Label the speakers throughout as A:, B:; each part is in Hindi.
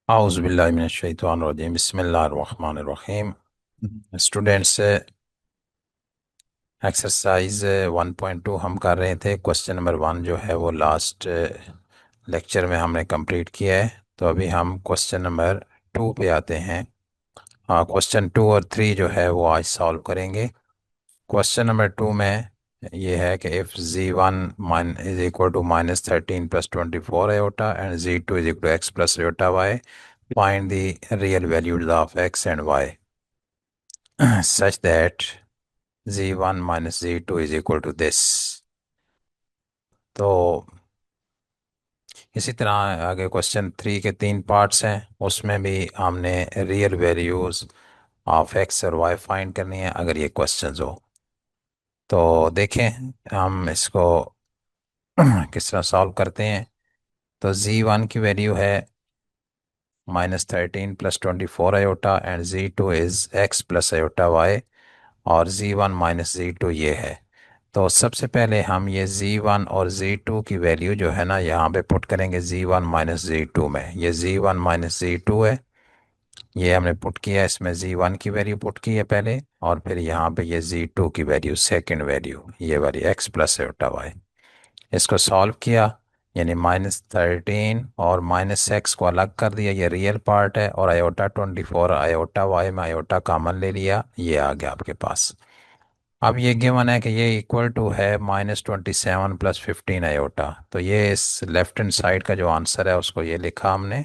A: आउज़ुबिल्लाहिमिनश्शैतानिर्रजीम बिस्मिल्लाहिर्रहमानिर्रहीम। स्टूडेंट्स, एक्सरसाइज 1.2 हम कर रहे थे। क्वेश्चन नंबर 1 जो है वो लास्ट लेक्चर में हमने कंप्लीट किया है। तो अभी हम क्वेश्चन नंबर 2 पे आते हैं। हाँ, क्वेश्चन 2 और 3 जो है वो आज सॉल्व करेंगे। क्वेश्चन नंबर 2 में ये है कि if z1 is equal to -13 plus 24 iota and z2 is equal to x plus iota y, find the real values of x and y such that z1 minus z2 is equal to this। तो इसी तरह आगे क्वेश्चन 3 के 3 पार्ट्स हैं, उसमें भी हमने रियल वैल्यूज ऑफ एक्स और वाई फाइंड करनी है अगर ये क्वेश्चंस हो। तो देखें हम इसको किस तरह सॉल्व करते हैं। तो z1 की वैल्यू है -13 plus 24 iota and z2 is x plus iota y, और z1 माइनस z2 ये है। तो सबसे पहले हम ये z1 और z2 की वैल्यू जो है ना यहाँ पे पुट करेंगे z1 माइनस z2 में। ये z1 माइनस z2 है, ये हमने पुट किया। इसमें z1 की वैल्यू पुट की है पहले, और फिर यहाँ पे ये z2 की वैल्यू, सेकंड वैल्यू ये वाली x प्लस आयोटा y। इसको सॉल्व किया, यानी -13 और -x को अलग कर दिया, ये रियल पार्ट है, और आयोटा 24 आयोटा y में आयोटा कॉमन ले लिया, ये आ गया आपके पास। अब ये गिवन है कि ये इक्वल टू है -27 प्लस 15 आयोटा। तो ये इस लेफ्ट हैंड साइड का जो आंसर है उसको ये लिखा हमने,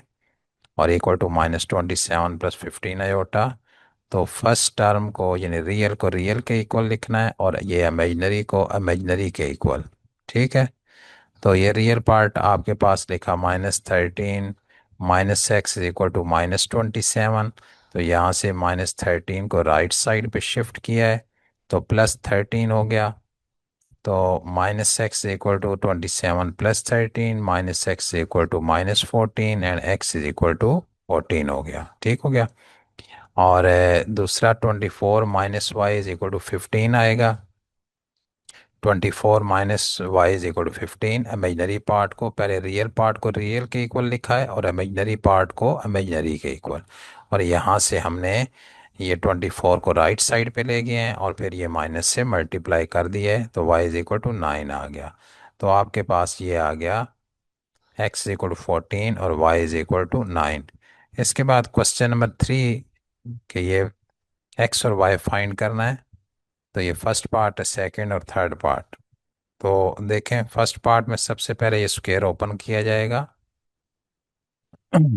A: और इक्वल टू -27 प्लस 15 आयोटा। तो फर्स्ट टर्म को यानी रियल को रियल के इक्वल लिखना है, और ये इमेजनरी को इमेजनरी के इक्वल। ठीक है। तो ये रियल पार्ट आपके पास लिखा -13 minus x is equal to -27। तो यहाँ से -13 को राइट साइड पे शिफ्ट किया है, तो +13 हो गया। तो -x equal to 27 plus 13, -x equal to -14 and x is equal to 14 हो गया। ठीक हो गया। और दूसरा 24 minus y is equal to 15 आएगा। 24 minus y is equal to 15। Imaginary part को पहले रियल पार्ट को रियल के इक्वल लिखा है, और इमेजनरी पार्ट को इमेजनरी के इक्वल। और यहाँ से हमने ये 24 को राइट साइड पे ले गए हैं, और फिर ये माइनस से मल्टीप्लाई कर दिया है, तो y इज इक्वल टू 9 आ गया। तो आपके पास ये आ गया x इज इक्वल टू 14 और y इज इक्वल टू 9। इसके बाद क्वेश्चन नंबर 3 के ये x और y फाइंड करना है। तो ये फर्स्ट पार्ट है, सेकंड और थर्ड पार्ट। तो देखें, फर्स्ट पार्ट में सबसे पहले ये स्क्वायर ओपन किया जाएगा।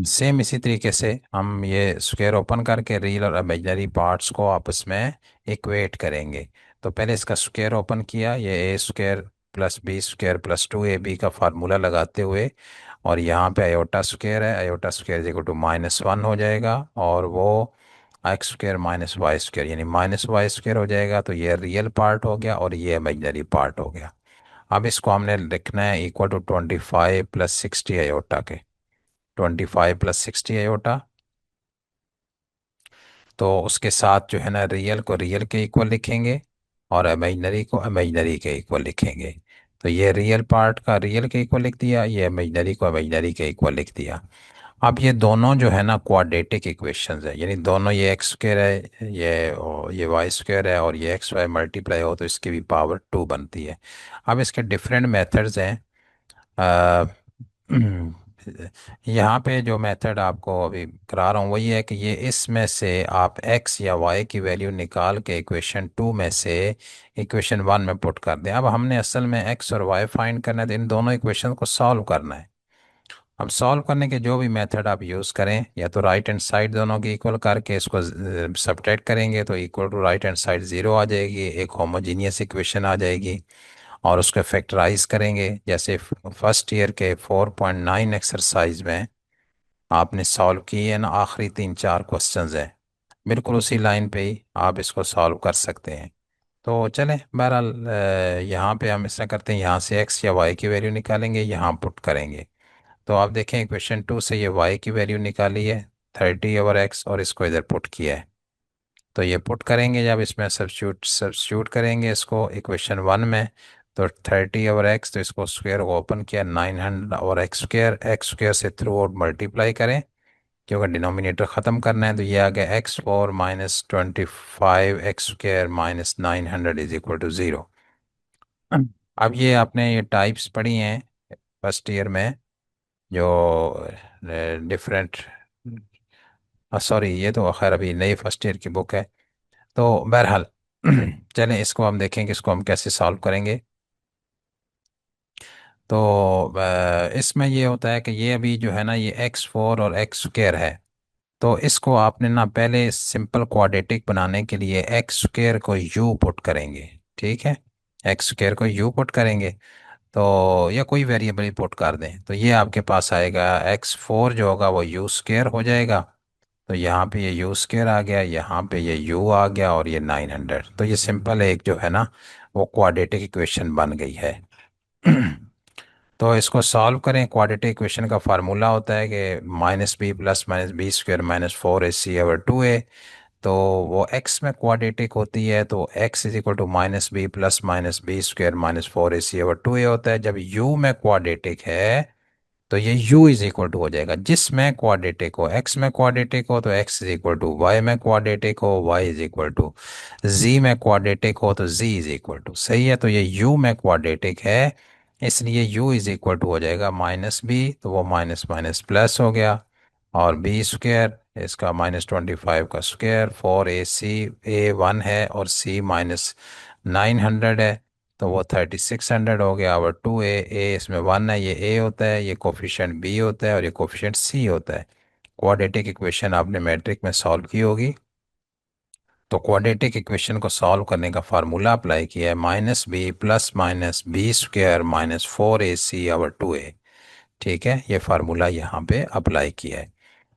A: सेम इसी तरीके से हम ये स्क्वायर ओपन करके रियल और इमेजिनरी पार्ट्स को आपस में इक्वेट करेंगे। तो पहले इसका स्क्वायर ओपन किया, ये a square plus b square plus 2ab का फार्मूला लगाते हुए, और यहाँ पे आयोटा स्क्वायर है, आयोटा स्क्वायर इक्वल टू -1 हो जाएगा, और वो x square minus y square यानी -y स्क्वायर हो जाएगा। तो ये रियल पार्ट हो गया और ये इमेजिनरी पार्ट हो गया। अब इसको हमने लिखना है इक्वल टू 25 प्लस 60 आयोटा के। 25 प्लस 60 आयोटा, तो उसके साथ जो है ना रियल को रियल के इक्वल लिखेंगे, और इमेजनरी को इमेजनरी के इक्वल लिखेंगे। तो ये रियल पार्ट का रियल के इक्वल लिख दिया, ये इमेजनरी को इमेजनरी के इक्वल लिख दिया। अब ये दोनों जो है ना क्वाड्रेटिक इक्वेशंस है, यानी दोनों, ये एक्स स्क्वायर है, ये वाई स्क्वायर है, और ये एक्स वाई मल्टीप्लाई हो तो इसकी भी पावर 2 बनती है। अब इसके डिफरेंट मेथड्स हैं। अ, यहाँ पे जो मेथड आपको अभी करा रहा हूँ वही है कि ये इसमें से आप x या y की वैल्यू निकाल के इक्वेशन 2 में से इक्वेशन 1 में पुट कर दें। अब हमने असल में x और y फाइंड करना है, तो इन दोनों इक्वेशन को सॉल्व करना है। अब सॉल्व करने के जो भी मेथड आप यूज़ करें, या तो राइट हैंड साइड दोनों की इक्वल करके इसको सब्ट्रैक्ट करेंगे, तो equal to right hand side 0 आ जाएगी, एक होमोजीनियस इक्वेशन आ जाएगी। और उसको फैक्टराइज करेंगे, जैसे फर्स्ट ईयर के 4.9 एक्सरसाइज में आपने सॉल्व की है ना, आखिरी 3-4 क्वेश्चंस हैं, बिल्कुल उसी लाइन पे ही आप इसको सॉल्व कर सकते हैं। तो चलें, बहरहाल यहाँ पे हम इस तरह करते हैं, यहाँ से एक्स या वाई की वैल्यू निकालेंगे, यहाँ पुट करेंगे। तो आप देखें इक्वेशन 2 से ये वाई की वैल्यू निकाली है 30/x, और इसको इधर पुट किया है। तो ये पुट करेंगे, जब इसमें सब्स्टिट्यूट करेंगे इसको इक्वेशन 1 में, तो 30/x, तो इसको स्क्वायर को ओपन किया 900 और एक्स स्क्वायर से थ्रू आउट मल्टीप्लाई करें, क्योंकि डिनोमिनेटर ख़त्म करना है। तो ये आ गया x4 - 25 x² - 900 is equal to 0। अब ये आपने ये टाइप्स पढ़ी हैं फर्स्ट ईयर में, जो डिफरेंट, सॉरी ये तो खैर अभी नई फर्स्ट ईयर की बुक है। तो बहरहाल चलें इसको हम देखें कि इसको हम कैसे सॉल्व करेंगे। तो इसमें ये होता है कि ये अभी जो है ना ये x4 और x² है। तो इसको आपने ना पहले सिंपल क्वाड्रेटिक बनाने के लिए x² को u पुट करेंगे। ठीक है, x² को u पुट करेंगे। तो या कोई वेरिएबल पुट कर दें तो ये आपके पास आएगा x4 जो होगा वो u² हो जाएगा। तो यहाँ पे ये u² आ गया, यहाँ पे ये u आ गया और ये 900। तो ये सिंपल एक जो है ना वो क्वाड्रेटिक इक्वेशन बन गई है। तो इसको सॉल्व करें। क्वाड्रेटिक इक्वेशन का फार्मूला होता है कि -b + -b² - 4ac/2a। तो वो x में क्वाड्रेटिक होती है तो x is equal to -b + -b² - 4ac/2a होता है। जब u में क्वाड्रेटिक है तो ये u इज इक्वल टू हो जाएगा, जिसमें क्वाड्रेटिक हो, x में क्वाड्रेटिक हो तो x is equal to y में क्वाड्रेटिक हो, y is equal to z में क्वाड्रेटिक हो तो z इज इक्वल टू, सही है। तो ये u में क्वाड्रेटिक है इसलिए u इज इक्वल टू हो जाएगा -b, तो वो माइनस माइनस प्लस हो गया, और b² इसका -25 का स्क्वायर, 4ac a1 है और c -900 है तो वो 3600 हो गया। और 2a इसमें 1 है, ये a होता है, ये कोफिशिएंट b होता है और ये कोफिशिएंट c होता है। क्वाड्रेटिक इक्वेशन आपने मैट्रिक में सॉल्व की होगी। तो क्वाड्रेटिक इक्वेशन को सॉल्व करने का फार्मूला अप्लाई किया है -b + -b² - 4ac/2a। ठीक है, ये फार्मूला यहाँ पे अप्लाई किया है।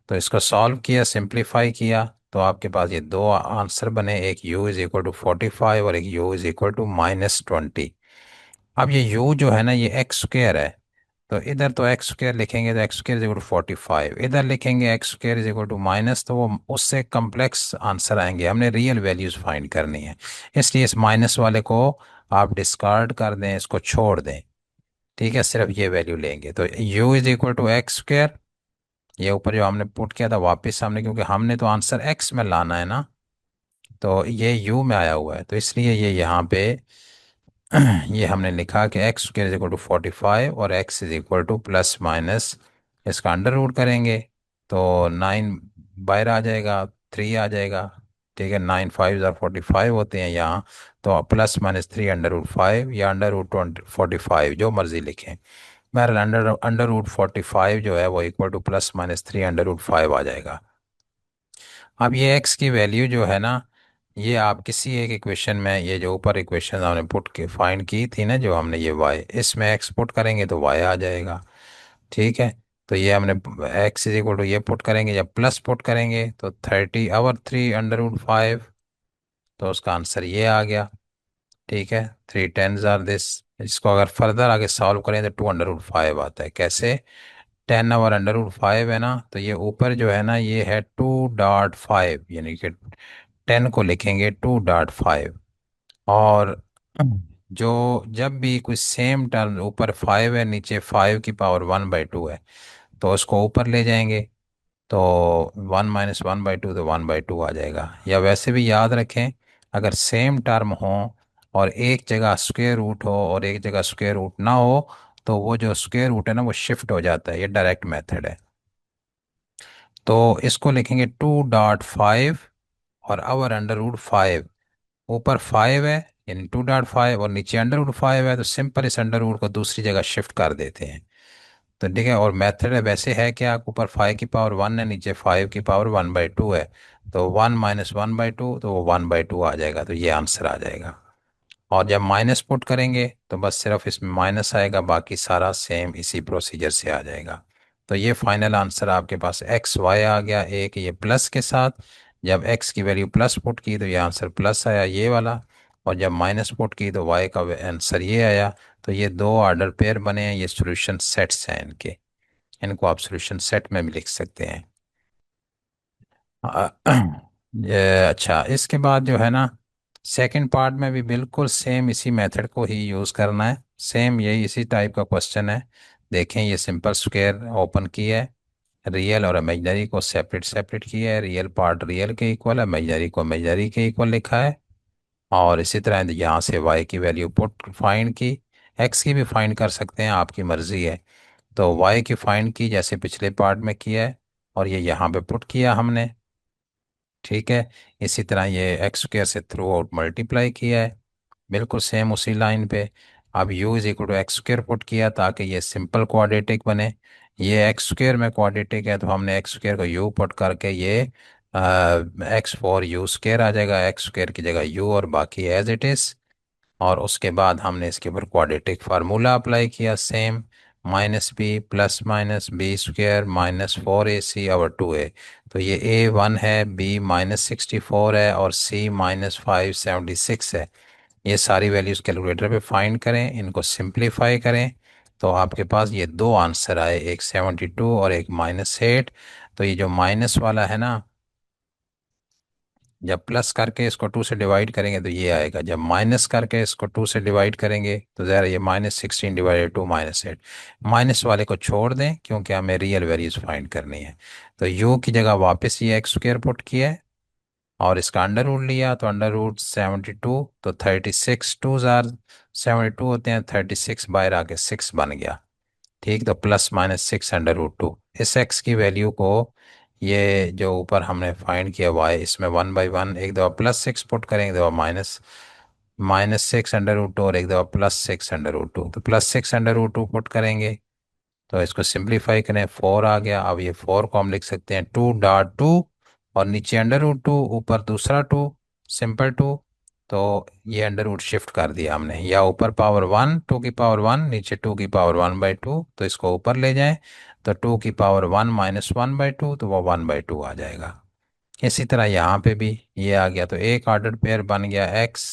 A: तो इसको सॉल्व किया, सिंप्लीफाई किया, तो आपके पास ये दो आंसर बने, एक u इज इक्वल टू 45 और एक u इज इक्वल टू -20। अब ये u जो है ना ये x² है, तो इधर तो x² लिखेंगे तो x² इज इक्वल टू 45, इधर लिखेंगे x² is equal to minus, तो वो उससे कम्प्लेक्स आंसर आएंगे। हमने रियल वैल्यूज फाइंड करनी है, इसलिए इस माइनस वाले को आप डिस्कार्ड कर दें, इसको छोड़ दें। ठीक है, सिर्फ ये वैल्यू लेंगे। तो u is equal to x², ये ऊपर जो हमने पुट किया था वापस हमने, क्योंकि हमने तो आंसर x में लाना है ना, तो ये u में आया हुआ है तो इसलिए ये यहाँ पे ये हमने लिखा कि x² इज इक्वल टू 45 और x is equal two plus minus इसका अंडर रूट करेंगे तो 9 बाहर आ जाएगा, 3 आ जाएगा। ठीक है, 9 5 = 45 होते हैं यहाँ, तो +-3 √5 या √45 जो मर्जी लिखें। बहरहाल अंडर अंडर रूट 45 जो है वो इक्वल टू +-3 √5 आ जाएगा। अब ये x की वैल्यू जो है ना, ये आप किसी एक इक्वेशन में, ये जो ऊपर इक्वेशन हमने पुट के फाइंड की थी ना, जो हमने ये y इसमें x पुट करेंगे तो y आ जाएगा। ठीक है, तो ये हमने x इज इक्वल टू ये पुट करेंगे, जब प्लस पुट करेंगे तो 30/3 √5, तो उसका आंसर ये आ गया। ठीक है, 3 10s आर दिस। इसको अगर फर्दर आगे सॉल्व करें तो 2 √5 आता है। कैसे? 10 और √5 है ना, तो ये ऊपर जो है ना ये है 2.5, यानी कि 10 को लिखेंगे 2.5। और जो जब भी कुछ सेम टर्म, ऊपर 5 है नीचे 5 की पावर 1/2 है, तो उसको ऊपर ले जाएंगे तो 1 - 1/2 तो 1/2 आ जाएगा। या वैसे भी याद रखें, अगर सेम टर्म हो और एक जगह स्क्वेयर रूट हो और एक जगह स्क्वेयर रूट ना हो, तो वो जो स्क्वेयर रूट है ना वो शिफ्ट हो जाता है। ये डायरेक्ट मेथड है। तो इसको लिखेंगे 2.5 और अवर अंडर रूट 5, ऊपर 5 है यानी 2.5 और नीचे अंडर रूट 5 है, तो सिंपल इस अंडर रूट को दूसरी जगह शिफ्ट कर देते हैं। तो ठीक है, और मेथड वैसे है कि आप ऊपर 5 की पावर 1 है नीचे 5 की पावर 1/2 है, तो 1 - 1/2 तो वो 1/2 आ जाएगा, तो ये आंसर आ जाएगा। और जब माइनस पुट करेंगे तो बस सिर्फ इसमें माइनस आएगा, बाकी सारा सेम इसी प्रोसीजर से आ जाएगा। तो ये फाइनल आंसर आपके पास XY आ गया एक, ये प्लस के साथ। जब x की वैल्यू प्लस पुट की तो ये आंसर प्लस आया ये वाला, और जब माइनस पुट की तो y का आंसर ये आया। तो ये दो ऑर्डर पेयर बने हैं, ये सॉल्यूशन सेट्स हैं इनके, इनको आप सॉल्यूशन सेट में भी लिख सकते हैं। अ, ये अच्छा, इसके बाद जो है ना सेकंड पार्ट में भी बिल्कुल सेम इसी मेथड को ही यूज़ करना है, सेम यही इसी टाइप का क्वेश्चन है। देखें, ये सिंपल स्क्वायर ओपन की है, रियल और इमेजनरी को सेपरेट सेपरेट किया है, रियल पार्ट रियल के इक्वल, इमेजनरी को इमेजनरी के इक्वल लिखा है। और इसी तरह यहाँ से y की वैल्यू पुट फाइंड की, x की भी फाइंड कर सकते हैं, आपकी मर्जी है। तो y की फाइंड की जैसे पिछले पार्ट में किया है, और ये यहाँ पे पुट किया हमने। ठीक है। इसी तरह ये एक्स स्क्वायर से थ्रू आउट मल्टीप्लाई किया है, बिल्कुल सेम उसी लाइन पे। अब u is equal to x square put किया ताकि ये सिंपल क्वाड्रेटिक बने। ये एक्स स्क्वायर में क्वाड्रेटिक है तो हमने एक्स स्क्वायर को u पुट करके ये एक्स फोर यू स्क्वायर आ जाएगा, एक्स स्क्वायर की जगह u और बाकी एज इट इज। और उसके बाद हमने इसके ऊपर क्वाड्रेटिक फार्मूला अप्लाई किया same, minus b plus minus b square minus four a c और टू ए। तो ये ए वन है, बी माइनस सिक्सटी फोर है, और c minus five seventy six है। ये सारी वैल्यूज़ कैलकुलेटर पे फाइंड करें, इनको सिंप्लीफाई करें, तो आपके पास ये दो आंसर आए, एक 72 और एक -8। तो ये जो माइनस वाला है ना, जब प्लस करके इसको 2 से डिवाइड करेंगे तो ये आएगा, जब माइनस करके इसको 2 से डिवाइड करेंगे तो ज़रा ये -16 डिवाइडेड टू -8। माइनस वाले को छोड़ दें क्योंकि हमें रियल वैल्यूज़ फाइंड करनी है। तो यू की जगह वापस ये एक्स स्क्वायर पुट किया है, और इसका अंडर रूट लिया तो अंडर रूट 72, तो 36 टू ज़ार 72 होते हैं, 36 बाहर आके 6 बन गया। ठीक, तो प्लस माइनस 6 अंडर रूट 2, इस एक्स की वैल्यू को ये जो ऊपर हमने फाइंड किया वाई, इसमें 1/1 एक दफ़ा +6 पुट करेंगे, एक दफ़ा माइनस -6 अंडर रूट 2, और एक दफ़ा +6 अंडर रूट 2, तो +6 अंडर रूट 2 पुट करेंगे। तो इसको सिंप्लीफाई करें, 4 आ गया। अब ये 4 को हम लिख सकते हैं 2.2, और नीचे अंडर रूट 2, ऊपर दूसरा 2, सिंपल 2। तो ये अंडर रूट शिफ्ट कर दिया हमने, या ऊपर पावर 1 2 की पावर 1, नीचे 2 की पावर 1/2, तो इसको ऊपर ले जाएं, तो 2 की पावर 1 -1/2, तो वो 1/2 आ जाएगा। इसी तरह यहाँ पे भी ये आ गया, तो एक ऑर्डर पेयर बन गया। एक्स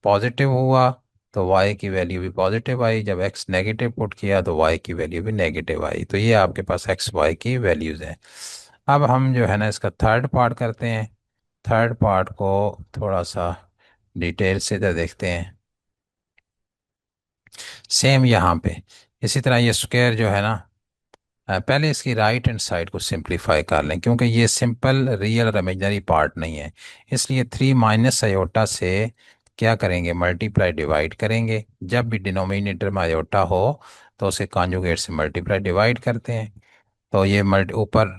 A: पॉजिटिव हुआ तो y की वैल्यू भी पॉजिटिव आई, जब x नेगेटिव पुट किया तो y की वैल्यू भी नेगेटिव आई। तो ये आपके पास x y की वैल्यूज़ हैं। अब हम जो है ना इसका थर्ड पार्ट करते हैं। थर्ड पार्ट को थोड़ा सा डिटेल से तो देखते हैं। सेम यहाँ पे इसी तरह ये स्क्वायर जो है ना, पहले इसकी राइट हैंड साइड को सिंप्लीफाई कर लें क्योंकि ये सिंपल रियल और इमेजनरी पार्ट नहीं है। इसलिए 3 माइनस अयोटा से क्या करेंगे, मल्टीप्लाई डिवाइड करेंगे। जब भी डिनोमिनेटर में अयोटा हो तो उसे कॉन्जुगेट से मल्टीप्लाई डिवाइड करते हैं। तो ये मल्टी ऊपर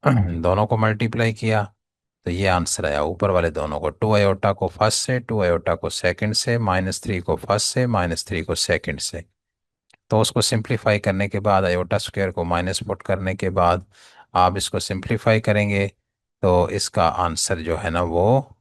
A: दोनों को मल्टीप्लाई किया तो ये आंसर आया, ऊपर वाले दोनों को, 2 अयोटा को फर्स्ट से, 2 अयोटा को सेकंड से, -3 को फर्स्ट से, -3 को सेकंड से। तो उसको सिंप्लीफाई करने के बाद, अयोटा स्क्वायर को माइनस पुट करने के बाद आप इसको सिंप्लीफाई करेंगे, तो इसका आंसर जो है ना वो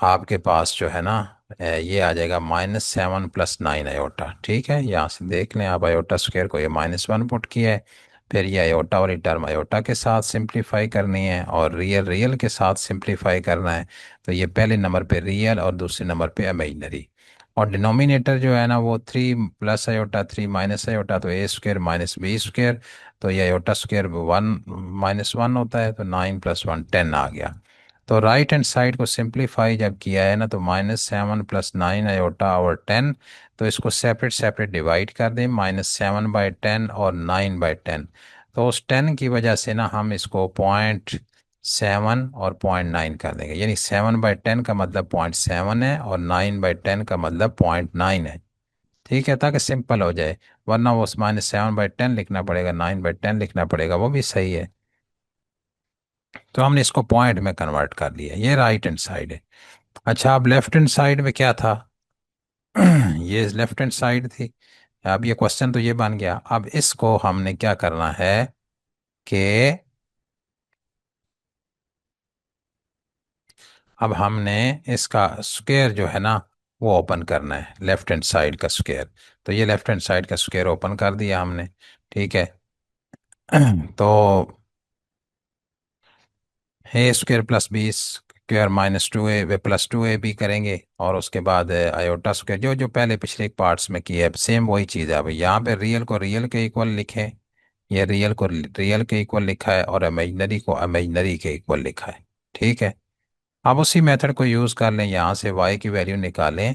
A: आपके पास जो है ना ये आ जाएगा -7 + 9 अयोटा। ठीक है, यहाँ से देख लें आप, अयोटा स्क्वायर को ये -1 पुट किया है, फिर ये अयोटा वाली टर्म अयोटा के साथ सिंप्लीफाई करनी है, और रियल रियल के साथ सिंप्लीफाई करना है। तो ये पहले नंबर पे रियल और दूसरे नंबर पे इमेजनरी, और डिनोमिनेटर जो है ना वो 3 + अयोटा 3 माइनस अयोटा, तो a square minus b square. तो ये अयोटा स्क्वायर 1 - 1 होता है, तो 9 + 1 10 आ गया। तो राइट हैंड साइड को सिंप्लीफाई जब किया है ना, तो -7 + 9 अयोटा और 10। तो इसको सेपरेट सेपरेट डिवाइड कर दें, -7/10 और 9/10। तो उस 10 की वजह से ना हम इसको 0.7 और 0.9 कर देंगे, यानी 7/10 का मतलब 0.7 है, और 9/10 का मतलब 0.9 है। ठीक है, ताकि सिंपल हो जाए, वरना वो -7/10 लिखना पड़ेगा, 9/10 लिखना पड़ेगा, वो भी सही है। तो हमने इसको पॉइंट में कन्वर्ट कर लिया, ये राइट हैंड साइड है। अच्छा, अब लेफ्ट हैंड साइड में क्या था? ये लेफ्ट हैंड साइड थी। अब ये क्वेश्चन तो ये बन गया, अब इसको हमने क्या करना है कि अब हमने इसका स्क्वायर जो है ना वो ओपन करना है, लेफ्ट हैंड साइड का स्क्वायर। तो ये लेफ्ट हैंड साइड का स्क्वायर ओपन कर दिया हमने। ठीक है। तो a square plus b square -2a वे +2ab करेंगे, और उसके बाद अयोटा स्क्वायर जो जो पहले पिछले पार्ट्स में किया है सेम वही चीज़ है। अब यहाँ पे रियल को रियल के इक्वल लिखें, ये रियल को रियल के इक्वल लिखा है, और इमेजनरी को इमेजनरी के इक्वल लिखा है। ठीक है। अब उसी मेथड को यूज़ कर लें, यहाँ से y की वैल्यू निकालें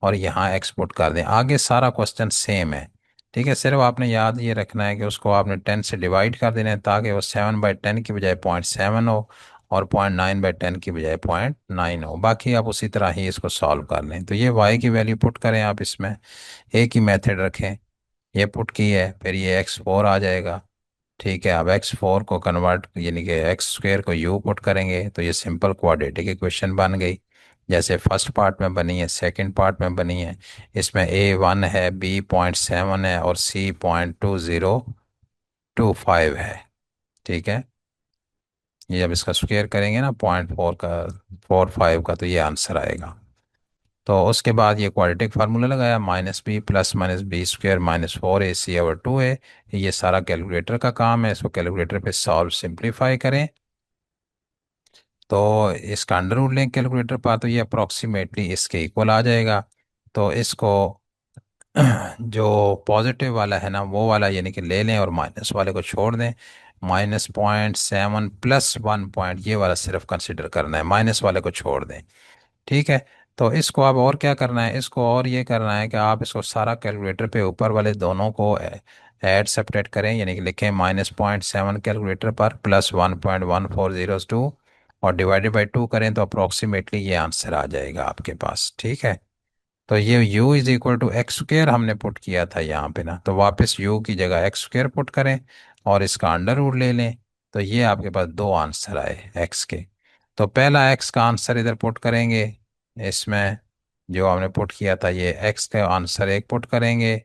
A: और यहाँ एक्सपोर्ट कर दें। आगे सारा क्वेश्चन सेम है, ठीक है, सिर्फ आपने याद ये रखना है कि उसको आपने 10 से डिवाइड कर देना है ताकि वो 7/10 की बजाय 0.7 हो और 0.9/10 की बजाय 0.9 हो। बाकी आप उसी तरह ही इसको सॉल्व कर लें। तो ये वाई की वैल्यू पुट करें आप इसमें, एक ही मेथड रखें। ये पुट की है, फिर ये x4 आ जाएगा। ठीक है, अब x4 को कन्वर्ट यानी कि x² को u पुट करेंगे तो ये सिंपल क्वाड्रेटिक इक्वेशन बन गई, जैसे फर्स्ट पार्ट में बनी है सेकंड पार्ट में बनी है। इसमें a 1 है, b 0.7 है और c 0.2025 है। ठीक है, ये जब इसका स्क्वायर करेंगे ना 0.4 का 45 का, तो ये आंसर आएगा। तो उसके बाद ये क्वाड्रेटिक फार्मूला लगाया, -b + -b² - 4ac/2a। ये सारा कैलकुलेटर का काम है, इसको कैलकुलेटर पे सॉल्व सिंप्लीफाई करें। तो इसका अंडर रूट लें कैलकुलेटर पर, तो ये अप्रोक्सीमेटली इसके इक्वल आ जाएगा। तो इसको जो पॉजिटिव वाला है ना वो वाला यानी कि ले लें और माइनस वाले को छोड़ दें। -0.7 +1 ये वाला सिर्फ कंसिडर करना है, माइनस वाले को छोड़ दें। ठीक है, तो इसको अब और क्या करना है, इसको और ये करना है कि आप इसको सारा कैलकुलेटर पे ऊपर वाले दोनों को ऐड सेपरेट करें, यानी कि लिखें -0.7 कैलकुलेटर पर +1.1402 और डिवाइडेड बाई 2 करें तो अप्रोक्सीमेटली ये आंसर आ जाएगा आपके पास। ठीक है, तो ये u = x² हमने पुट किया था यहाँ पे ना, तो वापस u की जगह x² पुट करें और इसका अंडर रूट ले लें। तो ये आपके पास दो आंसर आए x के। तो पहला x का आंसर इधर पुट करेंगे, इसमें जो हमने पुट किया था ये x का आंसर एक पुट करेंगे,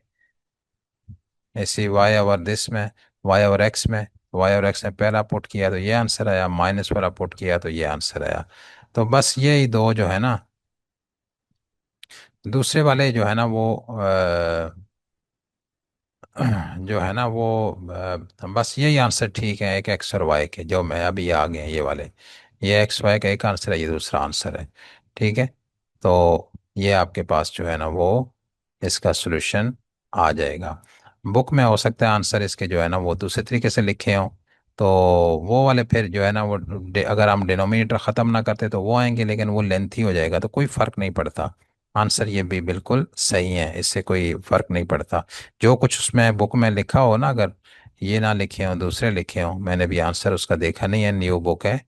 A: इसी y/दिस में, y/x में। y/x में पहला पुट किया तो ये आंसर आया, माइनस वाला पुट किया तो ये आंसर आया। तो बस यही दो जो है ना, दूसरे वाले जो है ना वो जो है ना वो बस यही आंसर ठीक है, एक एक्स और वाई के जो मैं अभी आ गए हैं ये वाले। ये एक्स वाई का एक आंसर है, ये दूसरा आंसर है। ठीक है, तो ये आपके पास जो है ना वो इसका सॉल्यूशन आ जाएगा। बुक में हो सकता है आंसर इसके जो है ना वो दूसरे तरीके से लिखे हों, तो वो वाले फिर जो है ना वो अगर हम डिनोमिनेटर ख़त्म ना करते तो वो आएंगे, लेकिन वो लेंथी हो जाएगा तो कोई फ़र्क नहीं पड़ता। आंसर ये भी बिल्कुल सही है, इससे कोई फ़र्क नहीं पड़ता। जो कुछ उसमें बुक में लिखा हो ना, अगर ये ना लिखे हो दूसरे लिखे हो, मैंने भी आंसर उसका देखा नहीं है, न्यू बुक है।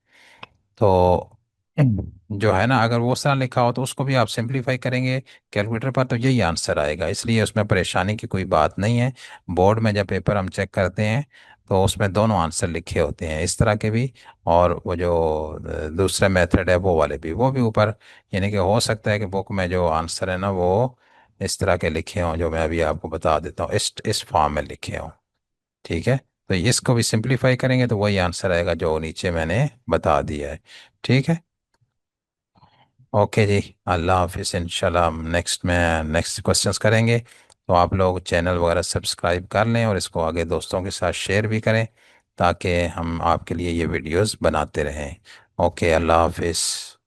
A: तो जो है ना अगर वो सारा लिखा हो तो उसको भी आप सिंप्लीफाई करेंगे कैलकुलेटर पर तो यही आंसर आएगा, इसलिए उसमें परेशानी की कोई बात नहीं है। बोर्ड में जब पेपर हम चेक करते हैं तो उसमें दोनों आंसर लिखे होते हैं इस तरह के भी, और वो जो दूसरा मेथड है वो वाले भी, वो भी ऊपर, यानी कि हो सकता है कि बुक में जो आंसर है ना वो इस तरह के लिखे हों जो मैं अभी आपको बता देता हूँ, इस फॉर्म में लिखे हों। ठीक है, तो इसको भी सिंप्लीफाई करेंगे तो वही आंसर आएगा जो नीचे मैंने बता दिया है। ठीक है, ओके जी, अल्लाह हाफिज़। इंशाल्लाह हम नेक्स्ट क्वेश्चंस करेंगे। तो आप लोग चैनल वगैरह सब्सक्राइब कर लें और इसको आगे दोस्तों के साथ शेयर भी करें ताकि हम आपके लिए ये वीडियोस बनाते रहें। ओके, अल्लाह हाफिज़।